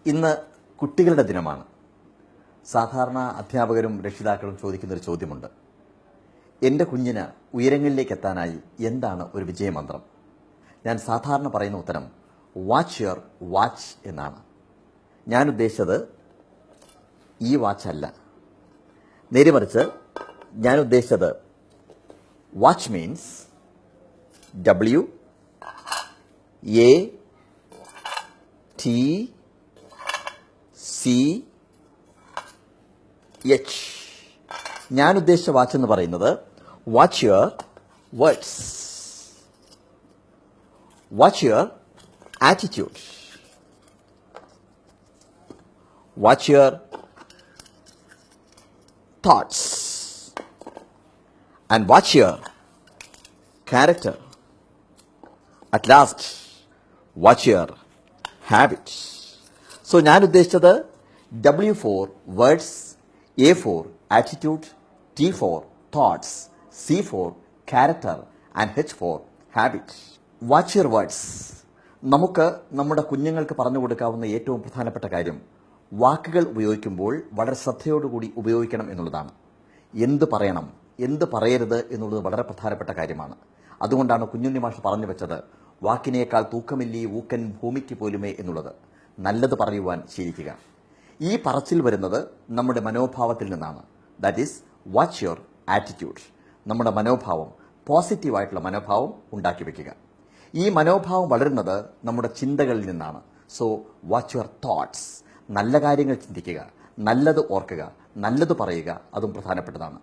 ഇന്ന് കുട്ടികളുടെ ദിനമാണ്. സാധാരണ അധ്യാപകരും രക്ഷിതാക്കളും ചോദിക്കുന്നൊരു ചോദ്യമുണ്ട്. എൻ്റെ കുഞ്ഞിന് ഉയരങ്ങളിലേക്ക് എത്താനായി എന്താണ് ഒരു വിജയമന്ത്രം? ഞാൻ സാധാരണ പറയുന്ന ഉത്തരം വാച്ച് യുവർ വാച്ച് എന്നാണ്. ഞാൻ ഉദ്ദേശിച്ചത് ഈ വാച്ചല്ല, നേരെ മറിച്ച് ഞാൻ ഉദ്ദേശിച്ചത് വാച്ച് മീൻസ് WATCH. ഞാൻ ഉദ്ദേശിച്ച വാച്ച് എന്ന് പറയുന്നത് watch your words, watch your attitude, watch your thoughts, and watch your character. At last, watch your habits. So, ഞാൻ ഉദ്ദേശിച്ചത് W for words, A for attitude, T for thoughts, C for character, and H for habits. Watch your words. നമുക്ക് നമ്മുടെ കുഞ്ഞുങ്ങൾക്ക് പറഞ്ഞു കൊടുക്കാവുന്ന ഏറ്റവും പ്രധാനപ്പെട്ട കാര്യം വാക്കുകൾ ഉപയോഗിക്കുമ്പോൾ വളരെ ശ്രദ്ധയോടുകൂടി ഉപയോഗിക്കണം എന്നുള്ളതാണ്. എന്ത് പറയണം, എന്ത് പറയരുത് എന്നുള്ളത് വളരെ പ്രധാനപ്പെട്ട കാര്യമാണ്. അതുകൊണ്ടാണ് കുഞ്ഞുണ്ണി മാഷ് പറഞ്ഞു വെച്ചത് വാക്കിനേക്കാൾ തൂക്കമില്ലി ഊക്കൻ ഭൂമിക്ക് പോലുമേ എന്നുള്ളത്. നല്ലത് പറയുവാൻ ശീലിക്കുക. ഈ പറച്ചിൽ വരുന്നത് നമ്മുടെ മനോഭാവത്തിൽ നിന്നാണ്. That is watch your attitude. നമ്മുടെ മനോഭാവം, പോസിറ്റീവായിട്ടുള്ള മനോഭാവം ഉണ്ടാക്കി വയ്ക്കുക. ഈ മനോഭാവം വളരുന്നത് നമ്മുടെ ചിന്തകളിൽ നിന്നാണ്. So watch your thoughts. നല്ല കാര്യങ്ങൾ ചിന്തിക്കുക, നല്ലത് ഓർക്കുക, നല്ലത് പറയുക, അതും പ്രധാനപ്പെട്ടതാണ്.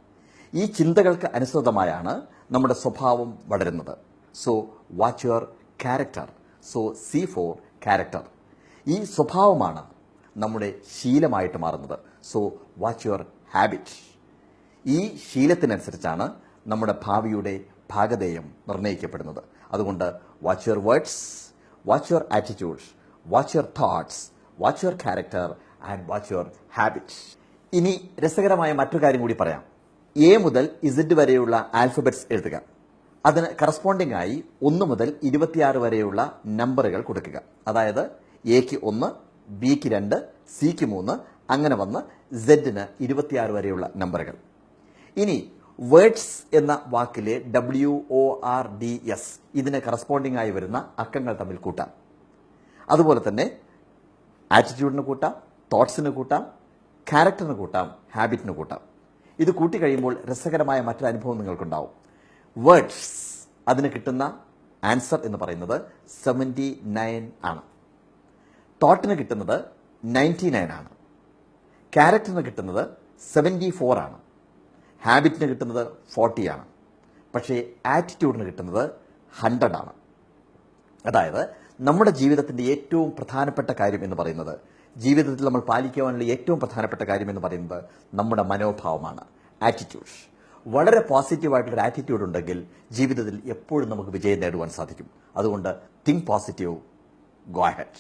ഈ ചിന്തകൾക്ക് അനുസൃതമായാണ് നമ്മുടെ സ്വഭാവം വളരുന്നത്. So watch your character. So C for character. ഈ സ്വഭാവമാണ് നമ്മുടെ ശീലമായിട്ട് മാറുന്നത്. So watch your habit. ഈ ശീലത്തിനനുസരിച്ചാണ് നമ്മുടെ ഭാവിയുടെ ഭാഗധേയം നിർണ്ണയിക്കപ്പെടുന്നത്. അതുകൊണ്ട് watch your words, watch your attitude, watch your thoughts, watch your character and watch your habits. ഇനി രസകരമായ മറ്റൊരു കാര്യം കൂടി പറയാം. A മുതൽ Z വരെയുള്ള ആൽഫബറ്റ്സ് എഴുതുക. അതിന് കറസ്പോണ്ടിംഗ് ആയി 1 മുതൽ 26 വരെയുള്ള നമ്പറുകൾ കൊടുക്കുക. അതായത് Aക്ക് 1, Bക്ക് 2, Cക്ക് 3, അങ്ങനെ വന്ന് Zന് 26 വരെയുള്ള നമ്പറുകൾ. ഇനി വേർഡ്സ് എന്ന വാക്കിലെ WORDS ഇതിന് കറസ്പോണ്ടിംഗ് ആയി വരുന്ന അക്കങ്ങൾ തമ്മിൽ കൂട്ടാം. അതുപോലെ തന്നെ ആറ്റിറ്റ്യൂഡിന് കൂട്ടാം, തോട്ട്സിന് കൂട്ടാം, ക്യാരക്ടറിന് കൂട്ടാം, ഹാബിറ്റിന് കൂട്ടാം. ഇത് കൂട്ടിക്കഴിയുമ്പോൾ രസകരമായ മറ്റൊരു അനുഭവം നിങ്ങൾക്കുണ്ടാവും. വേർഡ്സ് അതിന് കിട്ടുന്ന ആൻസർ എന്ന് പറയുന്നത് 79 ആണ്. തോട്ടിന് കിട്ടുന്നത് 99 ആണ്. ക്യാരക്ടറിന് കിട്ടുന്നത് 74 ആണ്. ഹാബിറ്റിന് കിട്ടുന്നത് 40 ആണ്. പക്ഷേ ആറ്റിറ്റ്യൂഡിന് കിട്ടുന്നത് 100 ആണ്. അതായത് നമ്മുടെ ജീവിതത്തിന്റെ ഏറ്റവും പ്രധാനപ്പെട്ട കാര്യം എന്ന് പറയുന്നത്, ജീവിതത്തിൽ നമ്മൾ പാലിക്കുവാനുള്ള ഏറ്റവും പ്രധാനപ്പെട്ട കാര്യം എന്ന് പറയുന്നത് നമ്മുടെ മനോഭാവമാണ്, ആറ്റിറ്റ്യൂഡ്. വളരെ പോസിറ്റീവായിട്ടുള്ളൊരു ആറ്റിറ്റ്യൂഡ് ഉണ്ടെങ്കിൽ ജീവിതത്തിൽ എപ്പോഴും നമുക്ക് വിജയം നേടുവാൻ സാധിക്കും. അതുകൊണ്ട് തിങ്ക് പോസിറ്റീവ്, ഗോ അഹെഡ്.